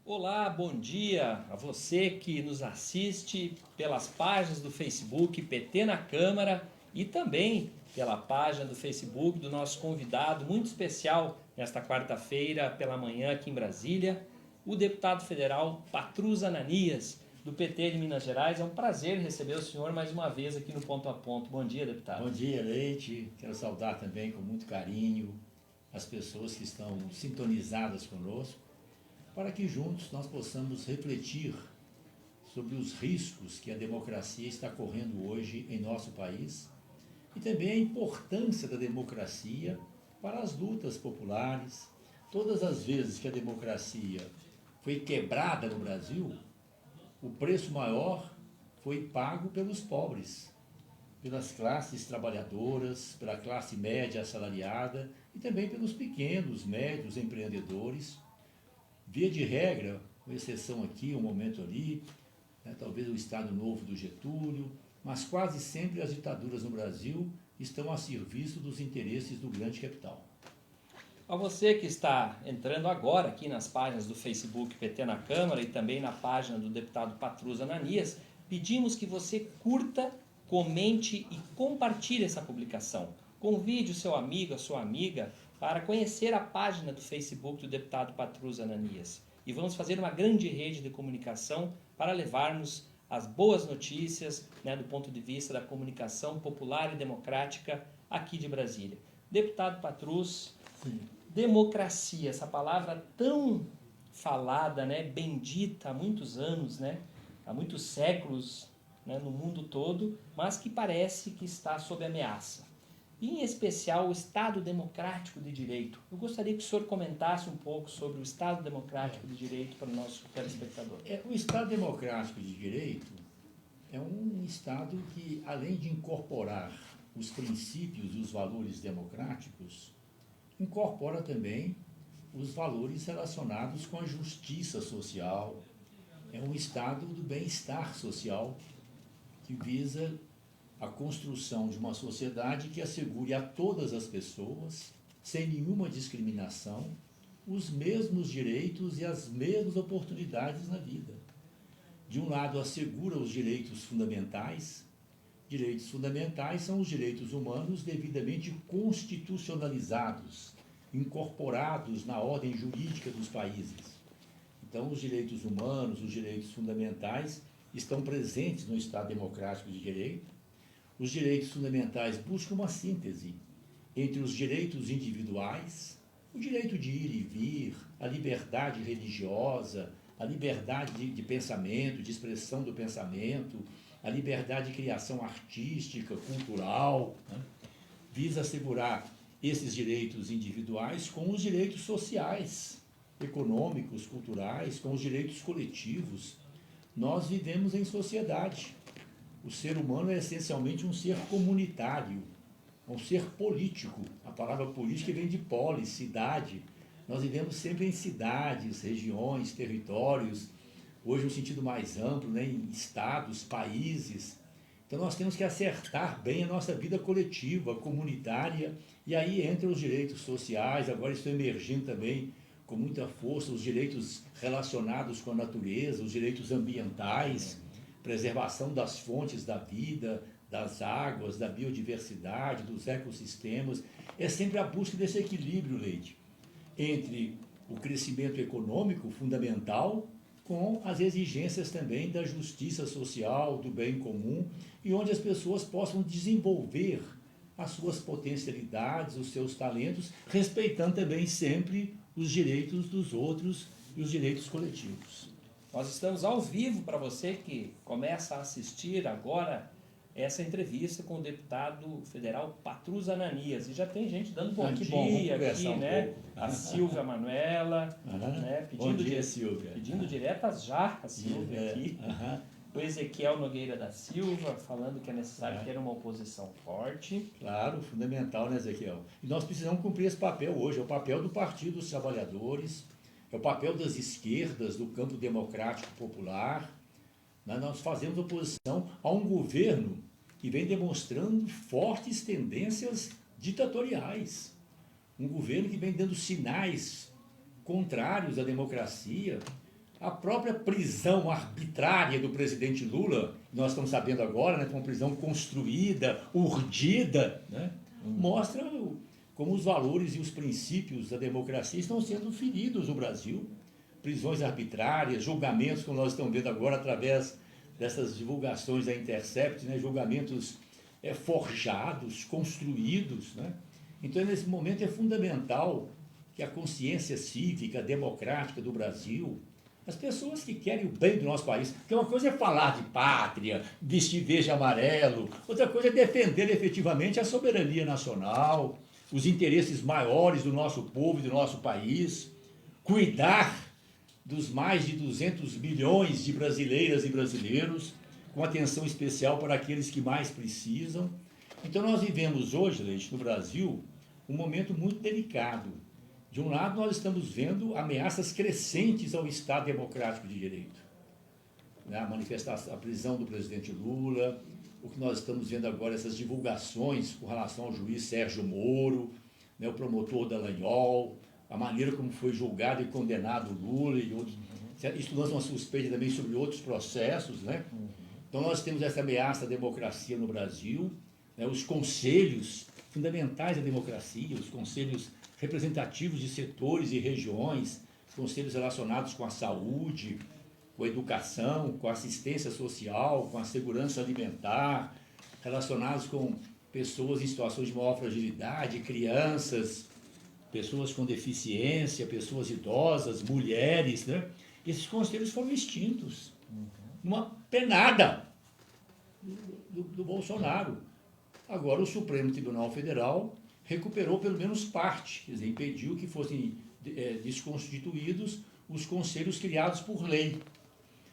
Olá, bom dia a você que nos assiste pelas páginas do Facebook PT na Câmara e também pela página do Facebook do nosso convidado muito especial nesta quarta-feira pela manhã aqui em Brasília, o deputado federal Patrus Ananias, do PT de Minas Gerais. É um prazer receber o senhor mais uma vez aqui no Ponto a Ponto. Bom dia, deputado. Bom dia, Leite. Quero saudar também com muito carinho as pessoas que estão sintonizadas conosco, para que juntos nós possamos refletir sobre os riscos que a democracia está correndo hoje em nosso país e também a importância da democracia para as lutas populares. Todas as vezes que a democracia foi quebrada no Brasil, o preço maior foi pago pelos pobres, pelas classes trabalhadoras, pela classe média assalariada e também pelos pequenos, médios empreendedores. Via de regra, com exceção aqui, um momento ali, né, talvez o Estado Novo do Getúlio, mas quase sempre as ditaduras no Brasil estão a serviço dos interesses do grande capital. A você que está entrando agora aqui nas páginas do Facebook PT na Câmara e também na página do deputado Patrus Ananias, pedimos que você curta, comente e compartilhe essa publicação. Convide o seu amigo, a sua amiga, para conhecer a página do Facebook do deputado Patrus Ananias. E vamos fazer uma grande rede de comunicação para levarmos as boas notícias, né, do ponto de vista da comunicação popular e democrática aqui de Brasília. Deputado Patrus, Sim. Democracia, essa palavra tão falada, né, bendita há muitos anos, né, há muitos séculos, né, no mundo todo, mas que parece que está sob ameaça. E, em especial, o Estado Democrático de Direito. Eu gostaria que o senhor comentasse um pouco sobre o Estado Democrático de Direito para o nosso telespectador. O Estado Democrático de Direito é um Estado que, além de incorporar os princípios e os valores democráticos, incorpora também os valores relacionados com a justiça social. É um Estado do bem-estar social que visa a construção de uma sociedade que assegure a todas as pessoas, sem nenhuma discriminação, os mesmos direitos e as mesmas oportunidades na vida. De um lado, assegura os direitos fundamentais. Direitos fundamentais são os direitos humanos devidamente constitucionalizados, incorporados na ordem jurídica dos países. Então, os direitos humanos, os direitos fundamentais, estão presentes no Estado Democrático de Direito. Os direitos fundamentais buscam uma síntese entre os direitos individuais, o direito de ir e vir, a liberdade religiosa, a liberdade de pensamento, de expressão do pensamento, a liberdade de criação artística, cultural, né? Visa assegurar esses direitos individuais com os direitos sociais, econômicos, culturais, com os direitos coletivos. Nós vivemos em sociedade. O ser humano é essencialmente um ser comunitário, um ser político. A palavra política vem de polis, cidade. Nós vivemos sempre em cidades, regiões, territórios, hoje no sentido mais amplo, né, em estados, países. Então nós temos que acertar bem a nossa vida coletiva, comunitária, e aí entram os direitos sociais, agora estão emergindo também com muita força os direitos relacionados com a natureza, os direitos ambientais, preservação das fontes da vida, das águas, da biodiversidade, dos ecossistemas. É sempre a busca desse equilíbrio, Leite, entre o crescimento econômico fundamental com as exigências também da justiça social, do bem comum, e onde as pessoas possam desenvolver as suas potencialidades, os seus talentos, respeitando também sempre os direitos dos outros e os direitos coletivos. Nós estamos ao vivo para você que começa a assistir agora essa entrevista com o deputado federal Patrus Ananias. E já tem gente dando bom dia aqui, né? A Silvia Manuela, né? Bom dia, Silvia. Pedindo diretas já a Silvia aqui. O Ezequiel Nogueira da Silva falando que é necessário ter uma oposição forte. Claro, fundamental, né, Ezequiel? E nós precisamos cumprir esse papel hoje, é o papel do Partido dos Trabalhadores, é o papel das esquerdas, do campo democrático popular. Nós fazemos oposição a um governo que vem demonstrando fortes tendências ditatoriais. Um governo que vem dando sinais contrários à democracia. A própria prisão arbitrária do presidente Lula, nós estamos sabendo agora, né, que é uma prisão construída, urdida, né, mostra como os valores e os princípios da democracia estão sendo feridos no Brasil. Prisões arbitrárias, julgamentos, como nós estamos vendo agora através dessas divulgações da Intercept, né, julgamentos forjados, construídos, né? Então, nesse momento é fundamental que a consciência cívica, democrática do Brasil, as pessoas que querem o bem do nosso país, porque uma coisa é falar de pátria, vestir verde e amarelo, outra coisa é defender efetivamente a soberania nacional, os interesses maiores do nosso povo e do nosso país, cuidar dos mais de 200 milhões de brasileiras e brasileiros, com atenção especial para aqueles que mais precisam. Então nós vivemos hoje, Leite, no Brasil, um momento muito delicado. De um lado, nós estamos vendo ameaças crescentes ao Estado democrático de direito. A manifestação, a prisão do presidente Lula, o que nós estamos vendo agora, essas divulgações com relação ao juiz Sérgio Moro, né, o promotor Dallagnol, a maneira como foi julgado e condenado o Lula e outros. Isso lança uma suspeita também sobre outros processos, né? Então nós temos essa ameaça à democracia no Brasil, né, os conselhos fundamentais da democracia, os conselhos representativos de setores e regiões, conselhos relacionados com a saúde, com a educação, com a assistência social, com a segurança alimentar, relacionados com pessoas em situações de maior fragilidade, crianças, pessoas com deficiência, pessoas idosas, mulheres, né? Esses conselhos foram extintos. Uma penada do Bolsonaro. Agora o Supremo Tribunal Federal recuperou pelo menos parte, quer dizer, impediu que fossem desconstituídos os conselhos criados por lei.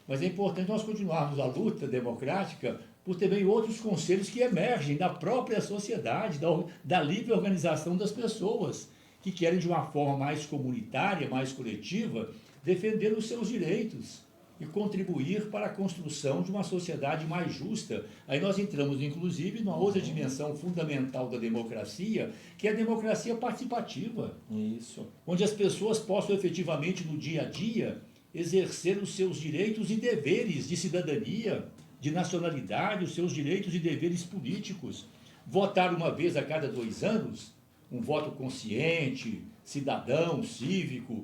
Mas é importante nós continuarmos a luta democrática por também outros conselhos que emergem da própria sociedade, da livre organização das pessoas, que querem de uma forma mais comunitária, mais coletiva, defender os seus direitos e contribuir para a construção de uma sociedade mais justa. Aí nós entramos, inclusive, numa outra dimensão fundamental da democracia, que é a democracia participativa. Isso. Onde as pessoas possam efetivamente, no dia a dia, exercer os seus direitos e deveres de cidadania, de nacionalidade, os seus direitos e deveres políticos. Votar uma vez a cada 2 anos, um voto consciente, cidadão, cívico,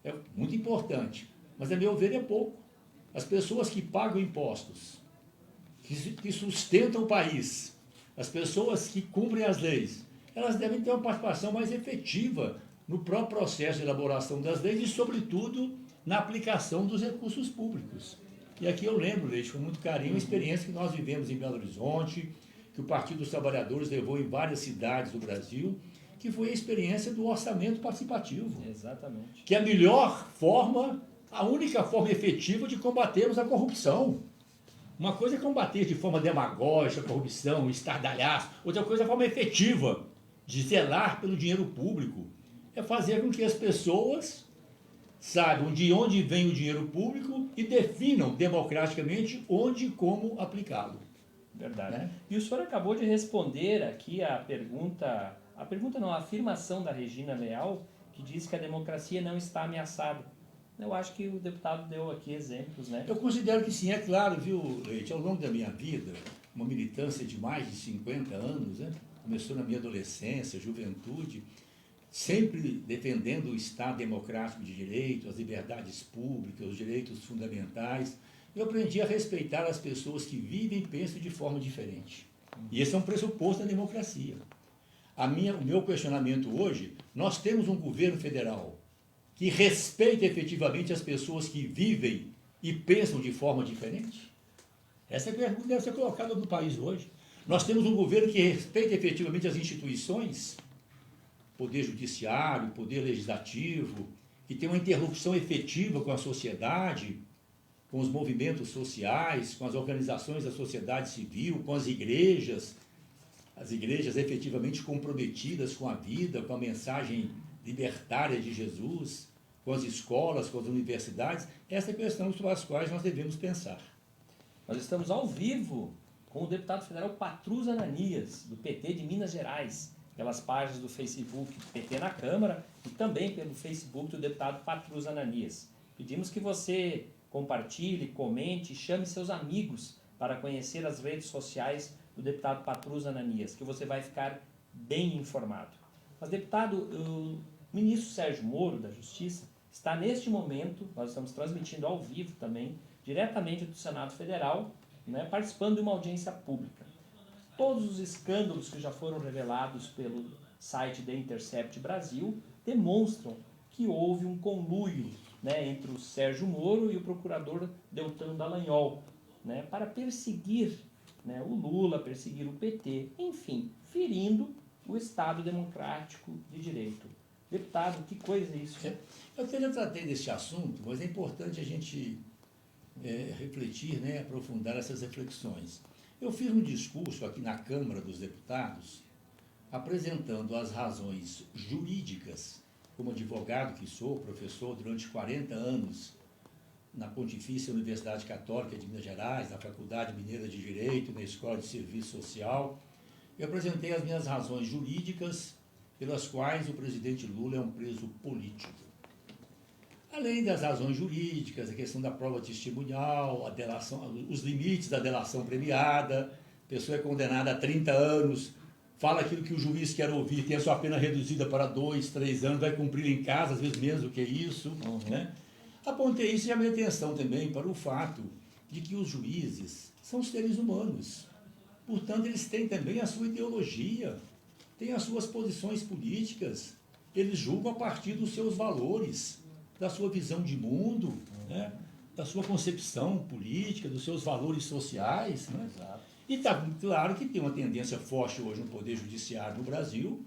é muito importante. Mas, a meu ver, é pouco. As pessoas que pagam impostos, que sustentam o país, as pessoas que cumprem as leis, elas devem ter uma participação mais efetiva no próprio processo de elaboração das leis e, sobretudo, na aplicação dos recursos públicos. E aqui eu lembro, Leite, com muito carinho, a experiência que nós vivemos em Belo Horizonte, que o Partido dos Trabalhadores levou em várias cidades do Brasil, que foi a experiência do orçamento participativo. Exatamente. Que é a melhor forma, a única forma efetiva de combatermos a corrupção. Uma coisa é combater de forma demagógica a corrupção, estardalhaço. Outra coisa é a forma efetiva de zelar pelo dinheiro público. É fazer com que as pessoas saibam de onde vem o dinheiro público e definam democraticamente onde e como aplicá-lo. Verdade. Né? E o senhor acabou de responder aqui a afirmação da Regina Leal, que diz que a democracia não está ameaçada. Eu acho que o deputado deu aqui exemplos, né? Eu considero que sim, é claro, viu, Leite? Ao longo da minha vida, uma militância de mais de 50 anos, né? Começou na minha adolescência, juventude, sempre defendendo o Estado democrático de direito, as liberdades públicas, os direitos fundamentais. Eu aprendi a respeitar as pessoas que vivem e pensam de forma diferente. E esse é um pressuposto da democracia. O meu questionamento hoje, nós temos um governo federal que respeita efetivamente as pessoas que vivem e pensam de forma diferente? Essa pergunta deve ser colocada no país hoje. Nós temos um governo que respeita efetivamente as instituições, poder judiciário, poder legislativo, que tem uma interlocução efetiva com a sociedade, com os movimentos sociais, com as organizações da sociedade civil, com as igrejas efetivamente comprometidas com a vida, com a mensagem libertária de Jesus, com as escolas, com as universidades. Essa é a questão sobre as quais nós devemos pensar. Nós estamos ao vivo com o deputado federal Patrus Ananias, do PT de Minas Gerais, pelas páginas do Facebook PT na Câmara e também pelo Facebook do deputado Patrus Ananias. Pedimos que você compartilhe, comente, chame seus amigos para conhecer as redes sociais do deputado Patrus Ananias, que você vai ficar bem informado. Mas, deputado, o ministro Sérgio Moro, da Justiça, está neste momento, nós estamos transmitindo ao vivo também, diretamente do Senado Federal, né, participando de uma audiência pública. Todos os escândalos que já foram revelados pelo site The Intercept Brasil demonstram que houve um conluio, né, entre o Sérgio Moro e o procurador Deltan Dallagnol, né, para perseguir, né, o Lula, perseguir o PT, enfim, ferindo o Estado Democrático de Direito. Deputado, que coisa é isso? Eu já tratei desse assunto, mas é importante a gente refletir, né, aprofundar essas reflexões. Eu fiz um discurso aqui na Câmara dos Deputados, apresentando as razões jurídicas, como advogado que sou, professor durante 40 anos na Pontifícia Universidade Católica de Minas Gerais, na Faculdade Mineira de Direito, na Escola de Serviço Social. Eu apresentei as minhas razões jurídicas pelas quais o presidente Lula é um preso político. Além das razões jurídicas, a questão da prova testemunhal, a delação, os limites da delação premiada, a pessoa é condenada a 30 anos, fala aquilo que o juiz quer ouvir, tem a sua pena reduzida para 2, 3 anos, vai cumprir em casa, às vezes menos do que isso. Né? Apontei isso e chamei atenção também para o fato de que os juízes são seres humanos. Portanto, eles têm também a sua ideologia, têm as suas posições políticas, eles julgam a partir dos seus valores, da sua visão de mundo, né? Da sua concepção política, dos seus valores sociais. Né? Exato. E está claro que tem uma tendência forte hoje no Poder Judiciário no Brasil,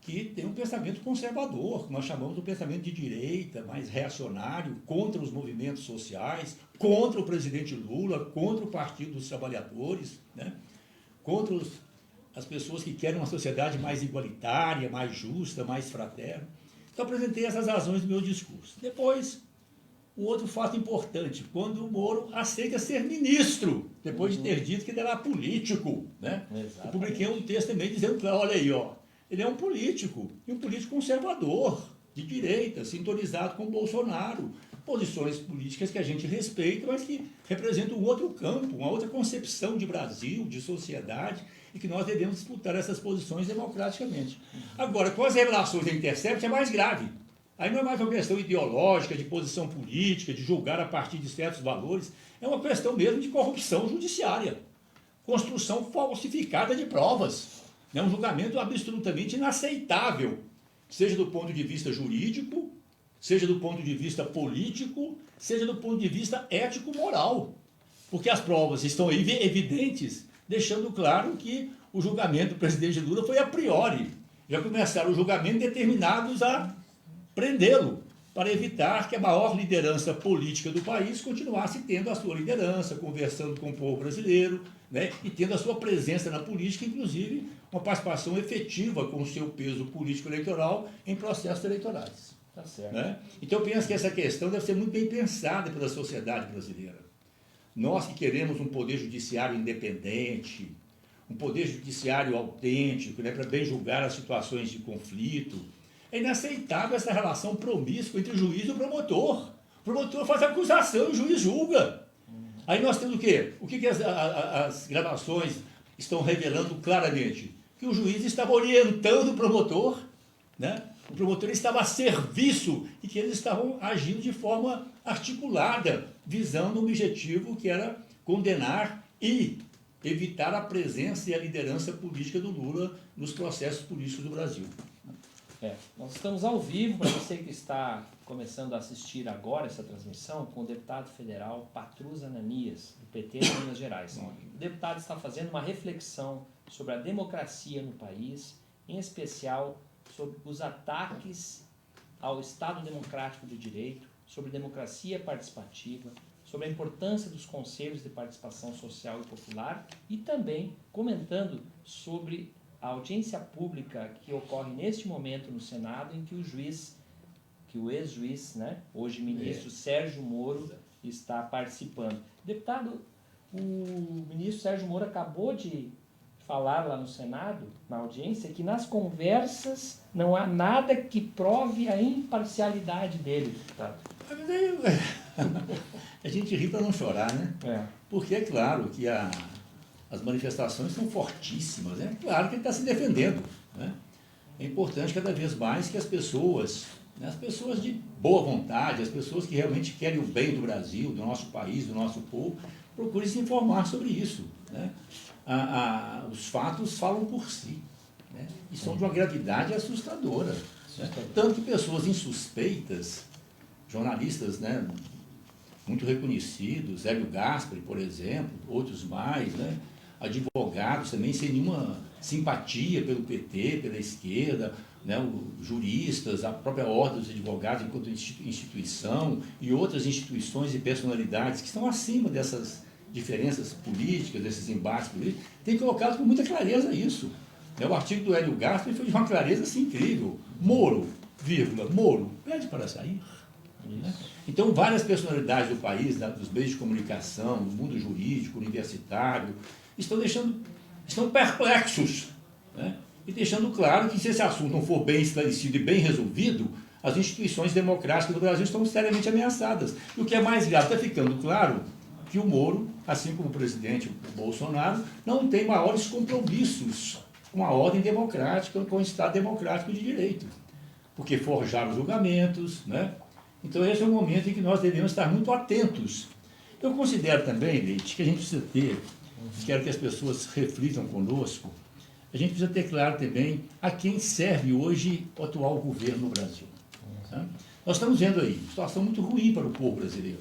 que tem um pensamento conservador, que nós chamamos de um pensamento de direita, mais reacionário, contra os movimentos sociais, contra o presidente Lula, contra o Partido dos Trabalhadores, né? Contra as pessoas que querem uma sociedade mais igualitária, mais justa, mais fraterna. Então, apresentei essas razões do meu discurso. Depois, um outro fato importante, quando o Moro aceita ser ministro, depois de ter dito que ele era político, né? Eu publiquei um texto também dizendo que, olha aí, ó, ele é um político, e um político conservador, de direita, sintonizado com o Bolsonaro. Posições políticas que a gente respeita, mas que representam um outro campo, uma outra concepção de Brasil, de sociedade, e que nós devemos disputar essas posições democraticamente. Agora, com as revelações da Intercept é mais grave. Aí não é mais uma questão ideológica, de posição política, de julgar a partir de certos valores, é uma questão mesmo de corrupção judiciária, construção falsificada de provas. É um julgamento absolutamente inaceitável, seja do ponto de vista jurídico, seja do ponto de vista político, seja do ponto de vista ético-moral. Porque as provas estão aí evidentes, deixando claro que o julgamento do presidente Lula foi a priori. Já começaram o julgamento determinados a prendê-lo, para evitar que a maior liderança política do país continuasse tendo a sua liderança, conversando com o povo brasileiro, né, e tendo a sua presença na política, inclusive uma participação efetiva com o seu peso político-eleitoral em processos eleitorais. Tá certo. Né? Então eu penso que essa questão deve ser muito bem pensada pela sociedade brasileira. Nós que queremos um poder judiciário independente, um poder judiciário autêntico, né, para bem julgar as situações de conflito, é inaceitável essa relação promíscua entre o juiz e o promotor. O promotor faz a acusação e o juiz julga. Aí nós temos o quê? O que as gravações estão revelando claramente? Que o juiz estava orientando o promotor, né? O promotor estava a serviço e que eles estavam agindo de forma articulada, visando um objetivo que era condenar e evitar a presença e a liderança política do Lula nos processos políticos do Brasil. Nós estamos ao vivo, para você que está começando a assistir agora essa transmissão, com o deputado federal Patrus Ananias, do PT de Minas Gerais. O deputado está fazendo uma reflexão sobre a democracia no país, em especial sobre os ataques ao Estado Democrático de Direito, sobre democracia participativa, sobre a importância dos conselhos de participação social e popular e também comentando sobre a audiência pública que ocorre neste momento no Senado, em que o ex-juiz, né, hoje ministro Sérgio Moro, está participando. Deputado, o ministro Sérgio Moro acabou de falar lá no Senado, na audiência, que nas conversas não há nada que prove a imparcialidade dele, deputado. A gente ri para não chorar, né? Porque é claro que as manifestações são fortíssimas, é claro que ele está se defendendo, né? É importante cada vez mais que as pessoas, né, as pessoas de boa vontade, as pessoas que realmente querem o bem do Brasil, do nosso país, do nosso povo, procurem se informar sobre isso, né? Os fatos falam por si, né? E são de uma gravidade assustadora, né? Tanto que pessoas insuspeitas, jornalistas, né, muito reconhecidos, Hélio Gaspari, por exemplo, outros mais, né, advogados também sem nenhuma simpatia pelo PT, pela esquerda, né, juristas, a própria Ordem dos Advogados enquanto instituição e outras instituições e personalidades que estão acima dessas diferenças políticas, desses embates políticos, tem colocado com muita clareza isso. O artigo do Hélio Gaspari foi de uma clareza assim, incrível. Moro, vírgula, Moro, pede para sair. Né? Então, várias personalidades do país, dos meios de comunicação, do mundo jurídico, universitário, estão perplexos, né? E deixando claro que se esse assunto não for bem esclarecido e bem resolvido, as instituições democráticas do Brasil estão seriamente ameaçadas. E o que é mais grave, está ficando claro que o Moro, assim como o presidente Bolsonaro, não tem maiores compromissos com a ordem democrática, com o Estado democrático de direito, porque forjaram julgamentos, né? Então esse é o momento em que nós devemos estar muito atentos. Eu considero também, Leite, que a gente precisa ter, quero que as pessoas reflitam conosco, a gente precisa ter claro também a quem serve hoje o atual governo no Brasil. Tá? Nós estamos vendo aí uma situação muito ruim para o povo brasileiro.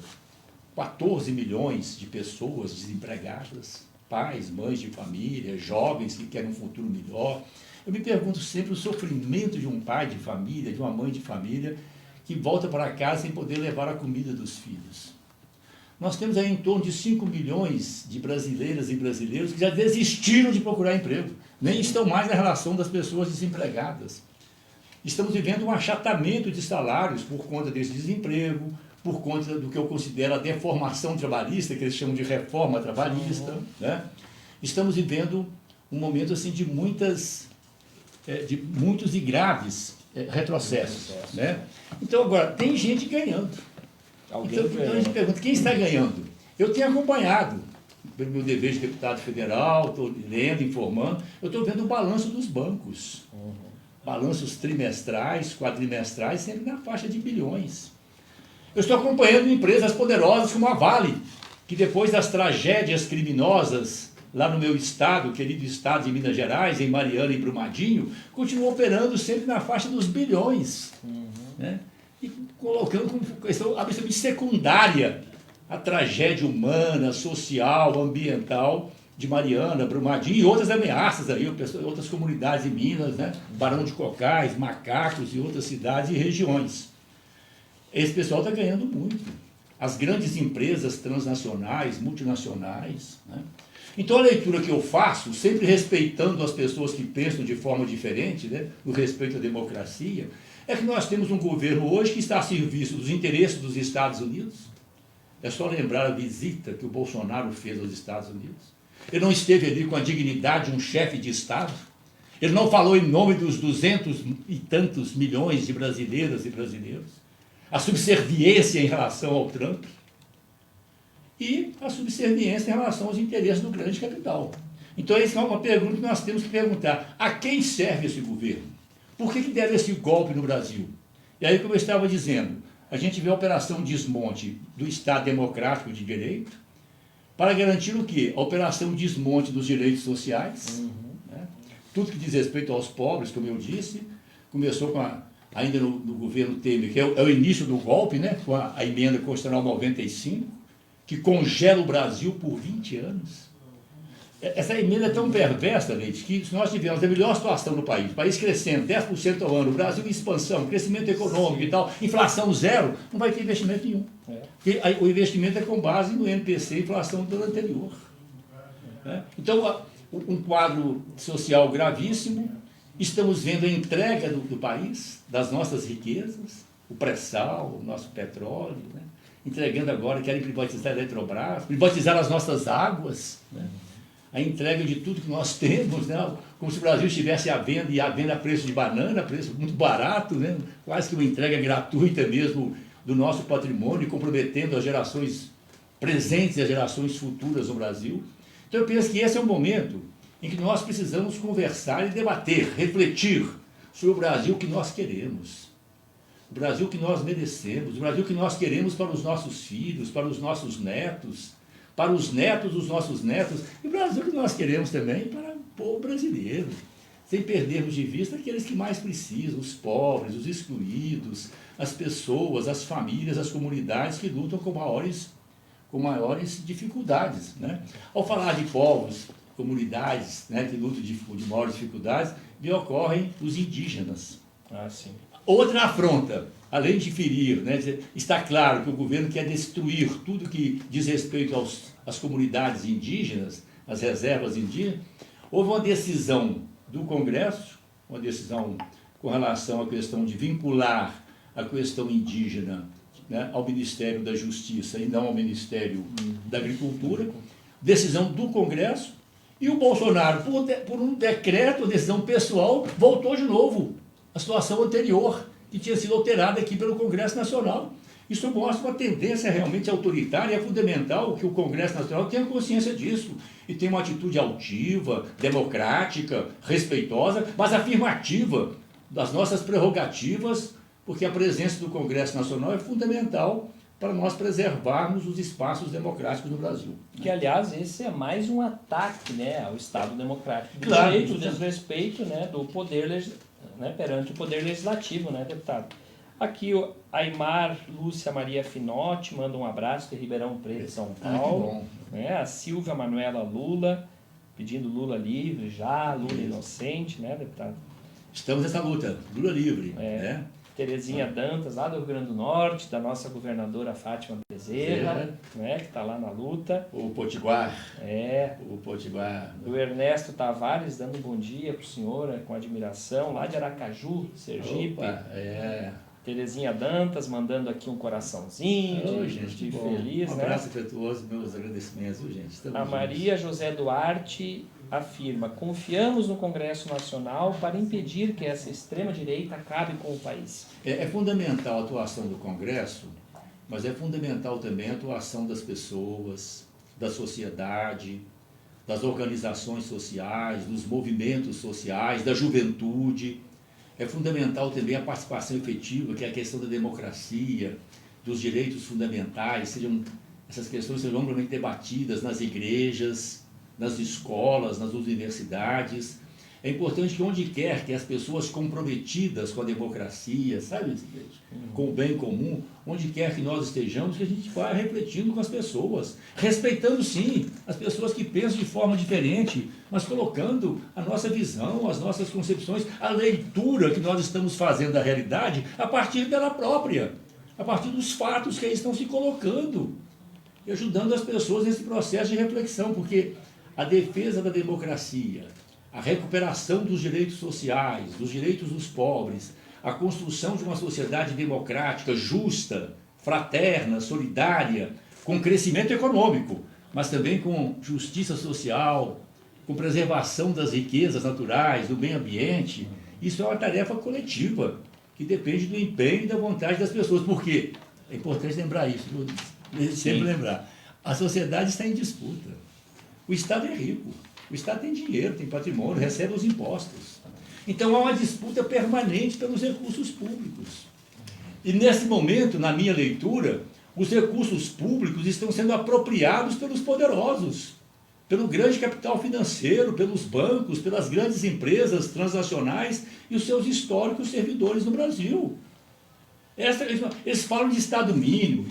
14 milhões de pessoas desempregadas, pais, mães de família, jovens que querem um futuro melhor. Eu me pergunto sempre o sofrimento de um pai de família, de uma mãe de família, que volta para casa sem poder levar a comida dos filhos. Nós temos aí em torno de 5 milhões de brasileiras e brasileiros que já desistiram de procurar emprego, nem estão mais na relação das pessoas desempregadas. Estamos vivendo um achatamento de salários por conta desse desemprego, por conta do que eu considero a deformação trabalhista, que eles chamam de reforma trabalhista, né? Estamos vivendo um momento assim de muitos e graves retrocessos, né? Então agora, tem gente ganhando. Então a gente pergunta, quem está ganhando? Eu tenho acompanhado, pelo meu dever de deputado federal, estou lendo, informando, eu estou vendo o balanço dos bancos. Balanços trimestrais, quadrimestrais, sempre na faixa de bilhões. Eu estou acompanhando empresas poderosas como a Vale, que depois das tragédias criminosas lá no meu estado, querido estado de Minas Gerais, em Mariana e Brumadinho, continuou operando sempre na faixa dos bilhões. Né? E colocando como questão absolutamente secundária a tragédia humana, social, ambiental de Mariana, Brumadinho e outras ameaças aí, outras comunidades em Minas, né? Barão de Cocais, Macacos e outras cidades e regiões. Esse pessoal está ganhando muito. As grandes empresas transnacionais, multinacionais, né? Então a leitura que eu faço, sempre respeitando as pessoas que pensam de forma diferente, né? No respeito à democracia, é que nós temos um governo hoje que está a serviço dos interesses dos Estados Unidos. É só lembrar a visita que o Bolsonaro fez aos Estados Unidos. Ele não esteve ali com a dignidade de um chefe de Estado. Ele não falou em nome dos 200 e tantos milhões de brasileiras e brasileiros. A subserviência em relação ao Trump e a subserviência em relação aos interesses do grande capital. Então essa é uma pergunta que nós temos que perguntar. A quem serve esse governo? Por que deve esse golpe no Brasil? E aí, como eu estava dizendo, a gente vê a operação desmonte do Estado democrático de direito para garantir o quê? A operação desmonte dos direitos sociais, né? Tudo que diz respeito aos pobres, como eu disse, começou ainda no governo Temer, que é o início do golpe, né? Com a emenda constitucional 95, que congela o Brasil por 20 anos. Essa emenda é tão perversa, Leite, que se nós tivermos a melhor situação no país, o país crescendo 10% ao ano, o Brasil em expansão, crescimento econômico e tal, inflação zero, não vai ter investimento nenhum. Porque o investimento é com base no NPC, inflação do ano anterior. Então, um quadro social gravíssimo, estamos vendo a entrega do país, das nossas riquezas, o pré-sal, o nosso petróleo, né? Entregando agora, querem privatizar a Eletrobras, privatizar as nossas águas, né? a entrega de tudo que nós temos, né? Como se o Brasil estivesse à venda e à venda a preço de banana, preço muito barato, né? Quase que uma entrega gratuita mesmo do nosso patrimônio, comprometendo as gerações presentes e as gerações futuras no Brasil. Então eu penso que esse é o momento em que nós precisamos conversar e debater, refletir sobre o Brasil que nós queremos, o Brasil que nós merecemos, o Brasil que nós queremos para os nossos filhos, para os nossos netos, para os netos dos nossos netos, e o Brasil que nós queremos também para o povo brasileiro, sem perdermos de vista aqueles que mais precisam, os pobres, os excluídos, as pessoas, as famílias, as comunidades que lutam com maiores dificuldades, né? Ao falar de povos, comunidades, né, que lutam de maiores dificuldades, me ocorrem os indígenas. Ah, sim. Outra afronta, além de ferir, né, está claro que o governo quer destruir tudo que diz respeito às comunidades indígenas, às reservas indígenas. Houve uma decisão do Congresso, uma decisão com relação à questão de vincular a questão indígena, né, ao Ministério da Justiça e não ao Ministério da Agricultura, decisão do Congresso, e o Bolsonaro, por um decreto, decisão pessoal, voltou de novo à situação anterior, que tinha sido alterada aqui pelo Congresso Nacional. Isso mostra uma tendência realmente autoritária, e é fundamental que o Congresso Nacional tenha consciência disso, e tenha uma atitude altiva, democrática, respeitosa, mas afirmativa das nossas prerrogativas, porque a presença do Congresso Nacional é fundamental para nós preservarmos os espaços democráticos no Brasil. Que, aliás, esse é mais um ataque, né, ao Estado Democrático do Claro, Direito, o desrespeito, né, do poder perante o Poder Legislativo, né, deputado? Aqui o Aimar Lúcia Maria Finotti manda um abraço de Ribeirão Preto, São Paulo. Né? A Silvia Manuela Lula, pedindo Lula livre já, Lula inocente, né, deputado? Estamos nessa luta, Lula livre. Né? Terezinha Dantas, lá do Rio Grande do Norte, da nossa governadora Fátima Bezerra, né, que está lá na luta. O Potiguar. O Potiguar. O Ernesto Tavares, dando um bom dia para o senhor, com admiração, lá de Aracaju, Sergipe. Opa, Terezinha Dantas, mandando aqui um coraçãozinho, gente, feliz, um né? abraço afetuoso, meus agradecimentos, gente? Estamos A Maria José Duarte afirma: confiamos no Congresso Nacional para impedir que essa extrema-direita acabe com o país. É fundamental a atuação do Congresso, mas é fundamental também a atuação das pessoas, da sociedade, das organizações sociais, dos movimentos sociais, da juventude. É fundamental também a participação efetiva, que é a questão da democracia, dos direitos fundamentais, essas questões sejam amplamente debatidas nas igrejas, nas escolas, nas universidades. É importante que onde quer que as pessoas comprometidas com a democracia, sabe, com o bem comum, onde quer que nós estejamos, que a gente vá refletindo com as pessoas, respeitando sim as pessoas que pensam de forma diferente, mas colocando a nossa visão, as nossas concepções, a leitura que nós estamos fazendo da realidade a partir dela própria, a partir dos fatos que aí estão se colocando, e ajudando as pessoas nesse processo de reflexão, porque a defesa da democracia, a recuperação dos direitos sociais, dos direitos dos pobres, a construção de uma sociedade democrática, justa, fraterna, solidária, com crescimento econômico, mas também com justiça social, com preservação das riquezas naturais, do meio ambiente. Isso é uma tarefa coletiva, que depende do empenho e da vontade das pessoas. Por quê? É importante lembrar isso, sempre lembrar. A sociedade está em disputa. O Estado é rico. O Estado tem dinheiro, tem patrimônio, recebe os impostos. Então há uma disputa permanente pelos recursos públicos. E nesse momento, na minha leitura, os recursos públicos estão sendo apropriados pelos poderosos, pelo grande capital financeiro, pelos bancos, pelas grandes empresas transnacionais e os seus históricos servidores no Brasil. Eles falam de Estado mínimo,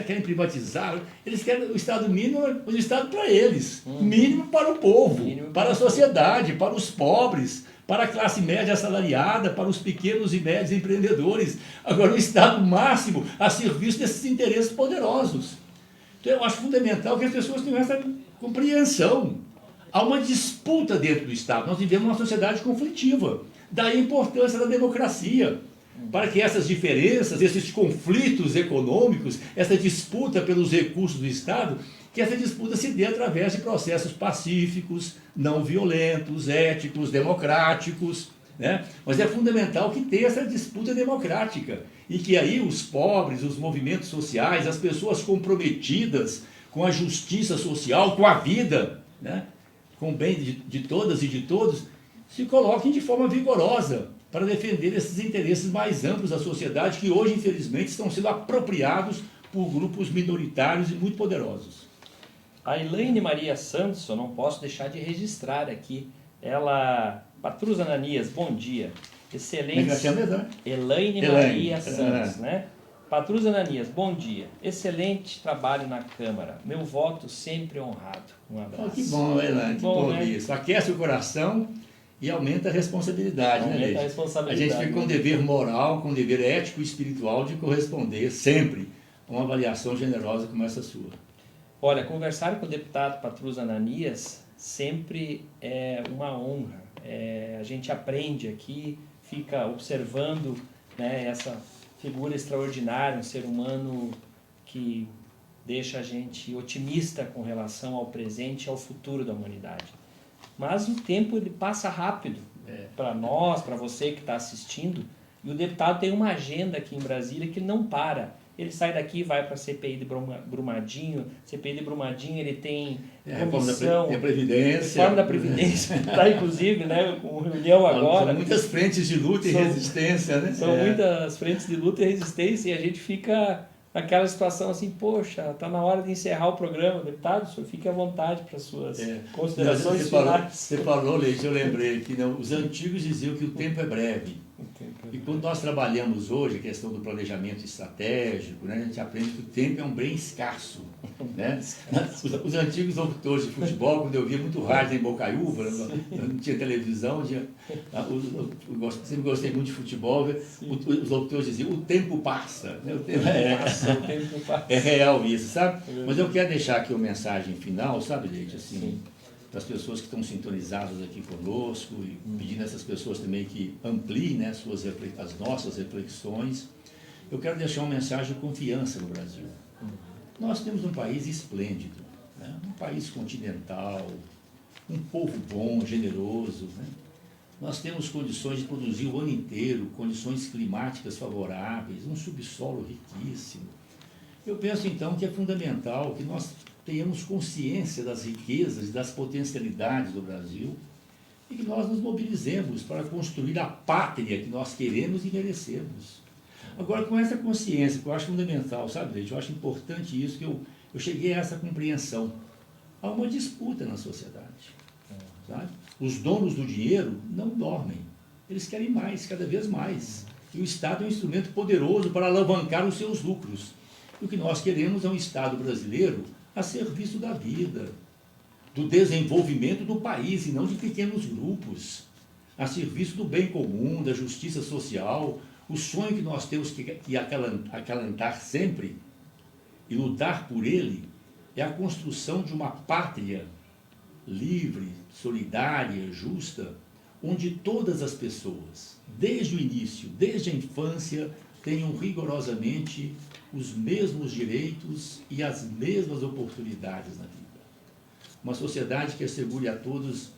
querem privatizar, eles querem o Estado mínimo, o Estado para eles, mínimo para o povo, para a sociedade, para os pobres, para a classe média assalariada, para os pequenos e médios empreendedores. Agora, o Estado máximo a serviço desses interesses poderosos. Então, eu acho fundamental que as pessoas tenham essa compreensão. Há uma disputa dentro do Estado, nós vivemos uma sociedade conflitiva, daí a importância da democracia. para que essas diferenças, esses conflitos econômicos, essa disputa pelos recursos do Estado, que essa disputa se dê através de processos pacíficos, não violentos, éticos, democráticos, né? Mas é fundamental que tenha essa disputa democrática e que aí os pobres, os movimentos sociais, as pessoas comprometidas com a justiça social, com a vida, né? Com o bem de todas e de todos, se coloquem de forma vigorosa para defender esses interesses mais amplos da sociedade que hoje, infelizmente, estão sendo apropriados por grupos minoritários e muito poderosos. A Elaine Maria Santos, eu não posso deixar de registrar aqui, ela... Patrus Ananias, bom dia. Excelente. Elaine Maria Santos, né? Patrus Ananias, bom dia. Excelente trabalho na Câmara. Meu voto sempre honrado. Um abraço. Que bom, Elaine, que bom, né? Isso. Aquece o coração e aumenta a responsabilidade, né, Leite? A responsabilidade. A gente fica com o dever moral, com o dever ético e espiritual de corresponder sempre a uma avaliação generosa como essa sua. Olha, conversar com o deputado Patrus Ananias sempre é uma honra. A gente aprende aqui, fica observando, né, essa figura extraordinária, um ser humano que deixa a gente otimista com relação ao presente e ao futuro da humanidade. Mas o tempo ele passa rápido para nós, para você que está assistindo, e o deputado tem uma agenda aqui em Brasília que não para. Ele sai daqui e vai para a CPI de Brumadinho. CPI de Brumadinho ele tem comissão... Tem a Previdência. Reforma da Previdência. Está, inclusive, né, com reunião agora. São muitas frentes de luta e resistência, né? São muitas frentes de luta e resistência e a gente fica naquela situação assim, poxa, está na hora de encerrar o programa. Deputado, o senhor fique à vontade para as suas considerações finais. Você falou, Leite, eu lembrei que os antigos diziam que o tempo é breve. E quando nós trabalhamos hoje a questão do planejamento estratégico, né, a gente aprende que o tempo é um bem escasso. Né? Os antigos locutores de futebol, quando eu via muito rádio em Bocaiúva, não tinha televisão, eu sempre gostei muito de futebol, os locutores diziam, o tempo passa. Né? O tempo passa. É real isso, sabe? Mas eu quero deixar aqui uma mensagem final, sabe, Leite, assim, para as pessoas que estão sintonizadas aqui conosco e pedindo a essas pessoas também que ampliem, né, as nossas reflexões. Eu quero deixar uma mensagem de confiança no Brasil. Nós temos um país esplêndido, né, um país continental, um povo bom, generoso. Né? Nós temos condições de produzir o ano inteiro, condições climáticas favoráveis, um subsolo riquíssimo. Eu penso então que é fundamental que nós tenhamos consciência das riquezas e das potencialidades do Brasil e que nós nos mobilizemos para construir a pátria que nós queremos e merecemos. Agora, com essa consciência, que eu acho fundamental, sabe, Leite? Eu acho importante isso, que eu cheguei a essa compreensão. Há uma disputa na sociedade, sabe? Os donos do dinheiro não dormem, eles querem mais, cada vez mais. E o Estado é um instrumento poderoso para alavancar os seus lucros. E o que nós queremos é um Estado brasileiro a serviço da vida, do desenvolvimento do país e não de pequenos grupos, a serviço do bem comum, da justiça social. O sonho que nós temos que acalentar sempre e lutar por ele é a construção de uma pátria livre, solidária, justa, onde todas as pessoas, desde o início, desde a infância, tenham rigorosamente os mesmos direitos e as mesmas oportunidades na vida. Uma sociedade que assegure a todos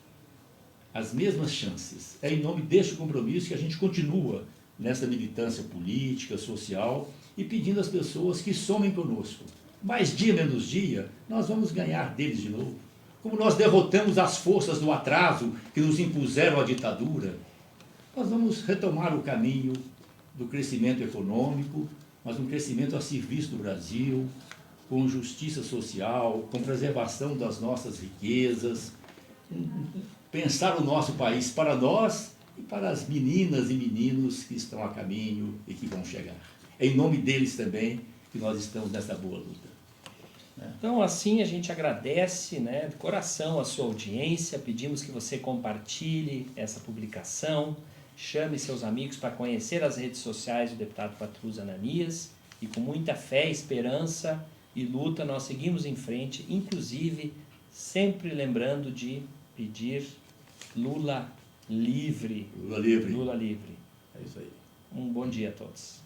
as mesmas chances. É em nome deste compromisso que a gente continua nessa militância política, social e pedindo às pessoas que somem conosco. Mais dia menos dia, nós vamos ganhar deles de novo. Como nós derrotamos as forças do atraso que nos impuseram a ditadura, nós vamos retomar o caminho do crescimento econômico, mas um crescimento a serviço do Brasil, com justiça social, com preservação das nossas riquezas, pensar o nosso país para nós e para as meninas e meninos que estão a caminho e que vão chegar. É em nome deles também que nós estamos nessa boa luta. Então, assim, a gente agradece, né, de coração a sua audiência, pedimos que você compartilhe essa publicação, chame seus amigos para conhecer as redes sociais do deputado Patrus Ananias e com muita fé, esperança e luta nós seguimos em frente, inclusive sempre lembrando de pedir Lula livre. Lula livre. Lula livre. É isso aí. Um bom dia a todos.